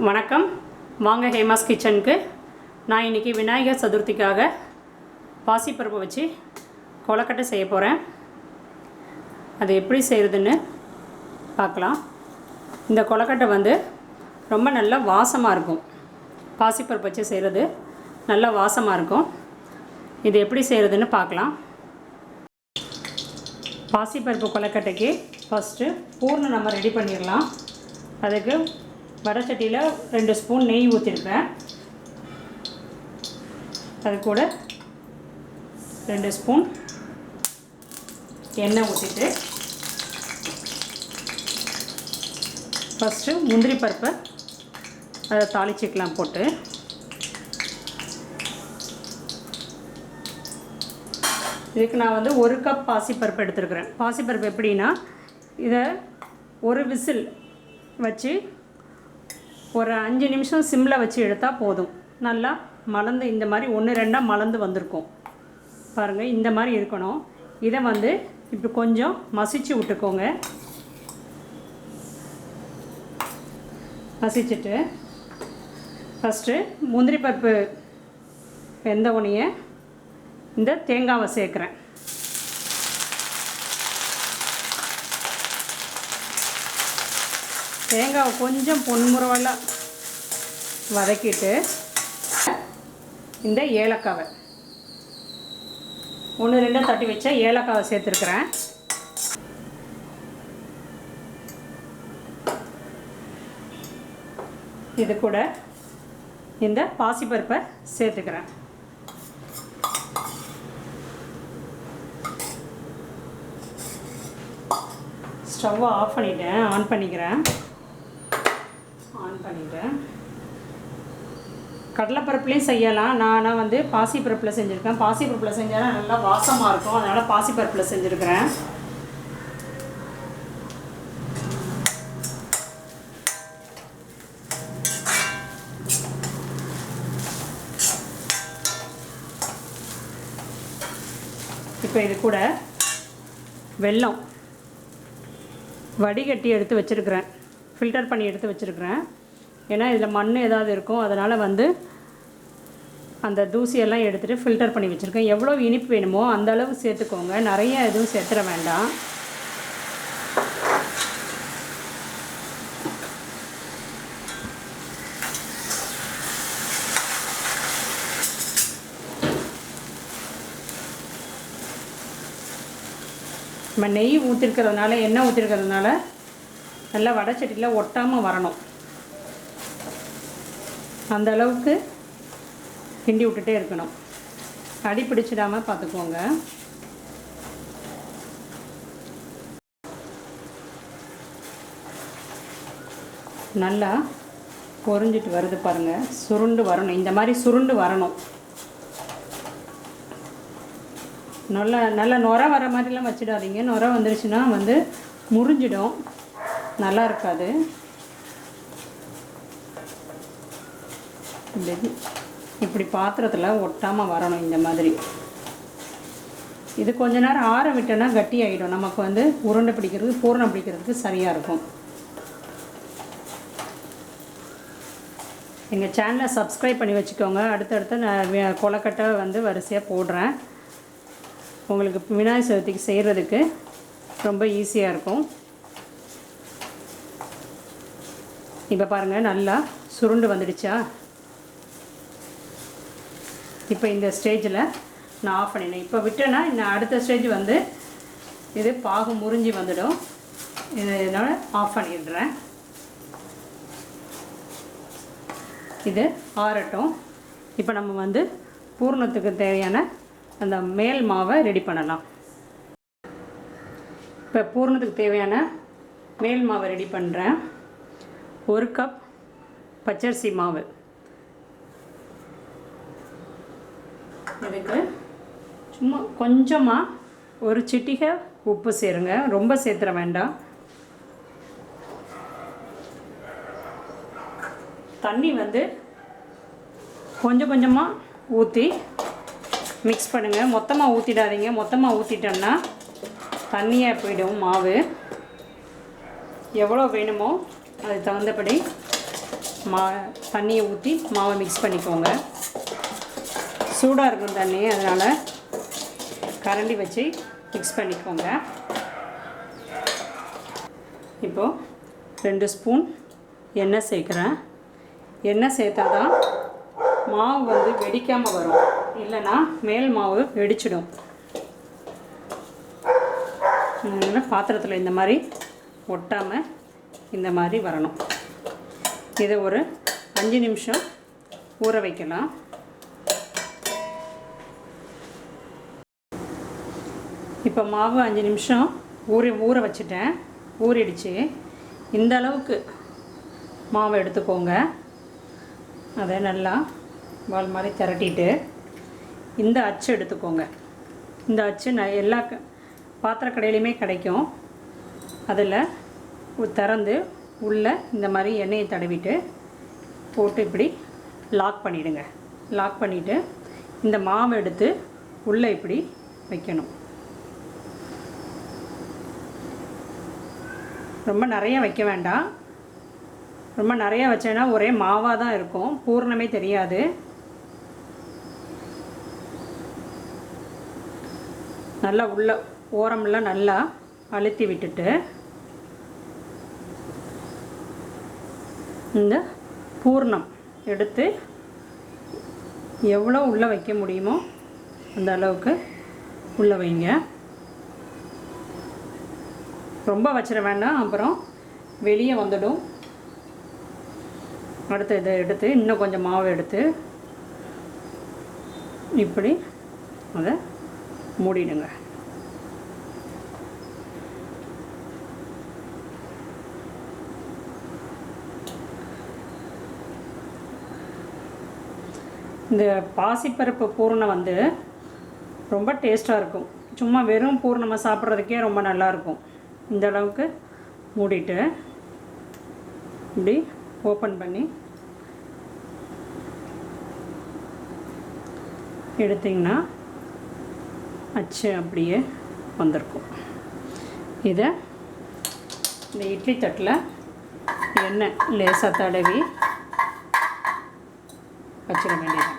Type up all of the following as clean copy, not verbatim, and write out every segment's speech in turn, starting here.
வணக்கம். வாங்க ஹேமாஸ் கிச்சனுக்கு. நான் இன்றைக்கி விநாயகர் சதுர்த்திக்காக பாசிப்பருப்பு வச்சு கொழுக்கட்டை செய்ய போகிறேன். அது எப்படி செய்கிறதுன்னு பார்க்கலாம். இந்த கொழுக்கட்டை ரொம்ப நல்ல வாசமாக இருக்கும். பாசிப்பருப்பு வச்சு செய்கிறது நல்ல வாசமாக இருக்கும். இது எப்படி செய்கிறதுன்னு பார்க்கலாம். பாசிப்பருப்பு கொழுக்கட்டைக்கு ஃபஸ்ட்டு பூர்ணம் நம்ம ரெடி பண்ணிடலாம். அதுக்கு வடச்சட்டியில் 2 ஸ்பூன் நெய் ஊற்றிருக்கேன். அது கூட 2 ஸ்பூன் எண்ணெய் ஊற்றிட்டு ஃபஸ்ட்டு முந்திரி பருப்பை அதை தாளிச்சிக்கலாம் போட்டு. இதுக்கு நான் 1 கப் பாசிப்பருப்பு எடுத்துருக்குறேன். பாசிப்பருப்பு எப்படின்னா, இதை ஒரு விசில் வச்சு ஒரு 5 நிமிஷம் சிம்மில் வச்சு எடுத்தால் போதும். நல்லா மலர்ந்து இந்த மாதிரி 1-2 மலர்ந்து வந்திருக்கும் பாருங்கள். இந்த மாதிரி இருக்கணும். இதை இப்படி கொஞ்சம் மசிச்சு விட்டுக்கோங்க. மசிச்சுட்டு ஃபஸ்ட்டு முந்திரி பருப்பு வெந்த உடனே இந்த தேங்காவை சேர்க்குறேன். தேங்காவை கொஞ்சம் பொன்முறவெல்லாம் வதக்கிட்டு இந்த ஏலக்காவை 1-2 தட்டி வச்ச ஏலக்காவை சேர்த்துருக்குறேன். இது கூட இந்த பாசிப்பருப்பை சேர்த்துக்கிறேன். ஸ்டவ்வை ஆஃப் பண்ணிட்டேன். ஆன் பண்ணிக்கிறேன். கடலைப்பருப்புலேயும் செய்யலாம். நான் பாசிப்பருப்பில் செஞ்சுருக்கேன். பாசிப்பருப்பில் செஞ்சாலும் நல்லா வாசமாக இருக்கும். அதனால் பாசிப்பருப்பில் செஞ்சுருக்கிறேன். இப்போ இது கூட வெல்லம் வடிகட்டி எடுத்து வச்சுருக்கிறேன். ஃபில்டர் பண்ணி எடுத்து வச்சுருக்கிறேன். ஏன்னா இதில் மண் ஏதாவது இருக்கும். அதனால் அந்த தூசியெல்லாம் எடுத்துகிட்டு ஃபில்டர் பண்ணி வச்சுருக்கேன். எவ்வளோ இனிப்பு வேணுமோ அந்த அளவு சேர்த்துக்கோங்க. நிறைய எதுவும் சேர்த்துட வேண்டாம். நம்ம நெய் ஊற்றிருக்கிறதுனால, எண்ணெய் ஊற்றிருக்கிறதுனால நல்லா வடைச்சட்டியில் ஒட்டாமல் வரணும். அந்த அளவுக்கு கிண்டி விட்டுட்டே இருக்கணும். அடி பிடிச்சிடாமல் பார்த்துக்கோங்க. நல்லா பொரிஞ்சிட்டு வருது பாருங்கள். சுருண்டு வரணும். இந்த மாதிரி சுருண்டு வரணும். நல்லா நுர வர மாதிரிலாம் வச்சிடாதீங்க. நுர வந்துருச்சுன்னா முறிஞ்சிடும், நல்லா இருக்காது. இப்படி பாத்திரத்தில் ஒட்டாமல் வரணும். இந்த மாதிரி இது கொஞ்ச நேரம் ஆற விட்டோன்னா கட்டி ஆகிடும். நமக்கு உருண்டை பிடிக்கிறதுக்கு, பூரணம் பிடிக்கிறதுக்கு சரியாக இருக்கும். எங்கள் சேனலை சப்ஸ்கிரைப் பண்ணி வச்சுக்கோங்க. அடுத்தடுத்து நான் கொழுக்கட்டை வரிசையாக போடுறேன். உங்களுக்கு விநாயகர் சதுர்த்திக்கு செய்கிறதுக்கு ரொம்ப ஈஸியாக இருக்கும். இப்போ பாருங்கள், நல்லா சுருண்டு வந்துடுச்சா? இப்போ இந்த ஸ்டேஜில் நான் ஆஃப் பண்ணினேன். இப்போ விட்டேன்னா இன்னும் அடுத்த ஸ்டேஜ் இது பாகு முறிஞ்சி வந்துடும். இதனால் ஆஃப் பண்ணிடுறேன். இது ஆறட்டும். இப்போ நம்ம பூரணத்துக்கு தேவையான அந்த மேல் மாவை ரெடி பண்ணலாம். இப்போ பூரணத்துக்கு தேவையான மேல் மாவை ரெடி பண்ணுறேன். 1 கப் பச்சரிசி மாவு. இதுக்கு சும்மா கொஞ்சமாக ஒரு சிட்டிகை உப்பு சேருங்க. ரொம்ப சேர்த்துற வேண்டாம். தண்ணி கொஞ்சம் கொஞ்சமாக ஊற்றி மிக்ஸ் பண்ணுங்கள். மொத்தமாக ஊற்றிடாதீங்க. மொத்தமாக ஊற்றிட்டோன்னா தண்ணியாக போயிடும் மாவு. எவ்வளோ வேணுமோ அதுக்கு தகுந்தபடி தண்ணியை ஊற்றி மாவை மிக்ஸ் பண்ணிக்கோங்க. சூடாக இருக்கும் தண்ணி, அதனால் கரண்டி வச்சு மிக்ஸ் பண்ணிக்கோங்க. இப்போது 2 ஸ்பூன் எண்ணெய் சேர்க்குறேன். எண்ணெய் சேர்த்தா தான் மாவு வந்து வெடிக்காமல் வரும், இல்லைன்னா மேல் மாவு வெடிச்சிடும். அதனால் பாத்திரத்தில் இந்த மாதிரி ஒட்டாமல் இந்த மாதிரி வரணும். இதை ஒரு 5 நிமிஷம் ஊற வைக்கலாம். இப்போ மாவு 5 நிமிஷம் ஊற வச்சுட்டேன். ஊறிடுச்சு. இந்த அளவுக்கு மாவை எடுத்துக்கோங்க. அதை நல்லா பால் மாதிரி திரட்டிட்டு இந்த அச்சு எடுத்துக்கோங்க. இந்த அச்சு எல்லா பாத்திர கடையிலையுமே கிடைக்கும். அதில் திறந்து உள்ளே இந்த மாதிரி எண்ணெயை தடவிட்டு போட்டு இப்படி லாக் பண்ணிவிடுங்க. லாக் பண்ணிவிட்டு இந்த மாவை எடுத்து உள்ளே இப்படி வைக்கணும். ரொம்ப நிறைய வைக்க வேண்டாம். ரொம்ப நிறைய வச்சேன்னா ஒரே மாவாக தான் இருக்கும், பூரணமே தெரியாது. நல்லா உள்ள ஓரமெல்லாம் நல்லா அழுத்தி விட்டுட்டு இந்த பூர்ணம் எடுத்து எவ்வளோ உள்ளே வைக்க முடியுமோ அந்த அளவுக்கு உள்ளே வைங்க. ரொம்ப வச்சிட வேண்டாம், அப்புறம் வெளியே வந்துடும். அடுத்து இதை எடுத்து இன்னும் கொஞ்சம் மாவு எடுத்து இப்படி அதை மூடிடுங்க. இந்த பாசிப்பருப்பு பூரணம் வந்து ரொம்ப டேஸ்ட்டாக இருக்கும். சும்மா வெறும் பூரணமாக சாப்பிட்றதுக்கே ரொம்ப நல்லாயிருக்கும். இந்த அளவுக்கு மூடிட்டு இப்படி ஓப்பன் பண்ணி எடுத்திங்கன்னா அச்சு அப்படியே வந்திருக்கும். இதை இந்த இட்லி தட்டில் எண்ணெய் லேசாக தடவி வச்சிட வேண்டியது.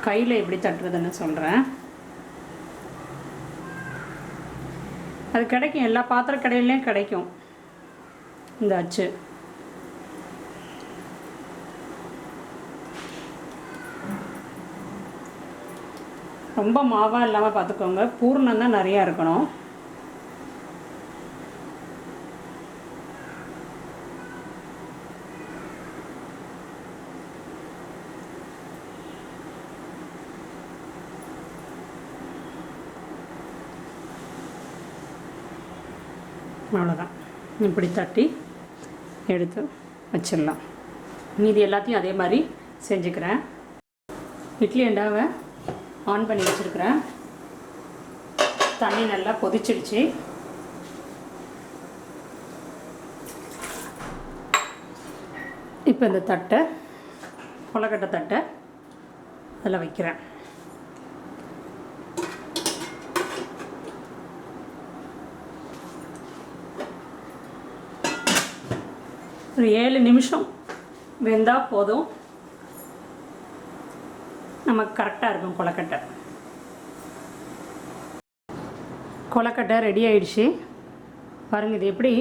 கையில் எப்படி தட்டுறதுன்னு சொல்கிறேன். அது கிடைக்கும், எல்லா பாத்திர கடையிலையும் கிடைக்கும் இந்த அச்சு. ரொம்ப மாவாக இல்லாமல் பார்த்துக்கோங்க. பூர்ணம் தான் நிறையா இருக்கணும். அவ்வளோதான். இப்படி தட்டி எடுத்து வச்சிடலாம். மீதி எல்லாத்தையும் அதே மாதிரி செஞ்சுக்கிறேன். இட்லி அண்டாவை ஆன் பண்ணி வச்சுருக்கிறேன். தண்ணி நல்லா கொதிச்சிடுச்சு. இப்போ இந்த தட்டை, கொலக்கட்டை தட்டை அதில் வைக்கிறேன். ஒரு 7 நிமிஷம் வெந்தால் போதும், நமக்கு கரெக்டாக இருக்கும் கொலக்கட்டை. கொலக்கட்டை ரெடி ஆயிடுச்சு. பாருங்கள், இது எப்படி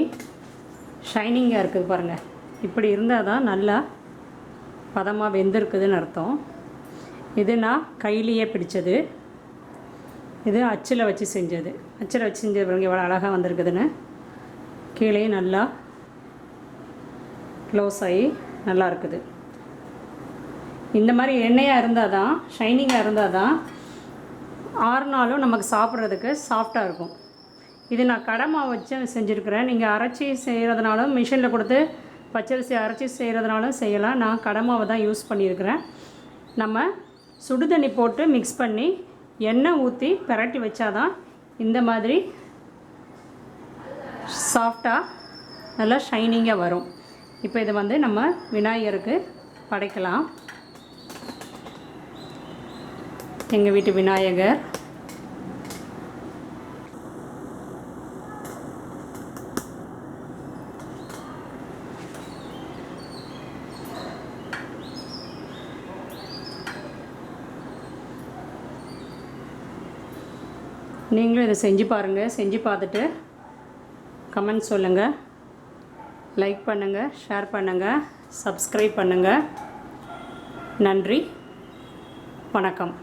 ஷைனிங்காக இருக்குது பாருங்கள். இப்படி இருந்தால் தான் நல்லா பதமாக வெந்திருக்குதுன்னு அர்த்தம். இது நான் கையிலேயே பிடிச்சது. இது அச்சில் வச்சு செஞ்சது. அச்சில் வச்சு செஞ்சது பாருங்கள் எவ்வளோ அழகாக வந்திருக்குதுன்னு. கீழே நல்லா க்ளோஸ் ஆகி நல்லா இருக்குது. இந்த மாதிரி எண்ணெயாக இருந்தால் தான், ஷைனிங்காக இருந்தால் தான் ஆறுனாலும் நமக்கு சாப்பிட்றதுக்கு சாஃப்டாக இருக்கும். இது நான் கடை மாவு வச்சு செஞ்சுருக்கிறேன். நீங்கள் அரைச்சி செய்கிறதுனாலும், மிஷினில் கொடுத்து பச்சரிசி அரைச்சி செய்கிறதுனாலும் செய்யலாம். நான் கடை மாவை தான் யூஸ் பண்ணியிருக்கிறேன். நம்ம சுடு தண்ணி போட்டு மிக்ஸ் பண்ணி எண்ணெய் ஊற்றி பிரட்டி வச்சாதான் இந்த மாதிரி சாஃப்டாக நல்லா ஷைனிங்காக வரும். இப்போ இதை வந்து நம்ம விநாயகருக்கு படைக்கலாம். எங்கள் வீட்டு விநாயகர் நீங்களும் இதை செஞ்சு பாருங்கள். செஞ்சு பார்த்துட்டு கமெண்ட் சொல்லுங்கள். லைக் பண்ணுங்கள், ஷேர் பண்ணுங்கள், சப்ஸ்கிரைப் பண்ணுங்கள். நன்றி, வணக்கம்.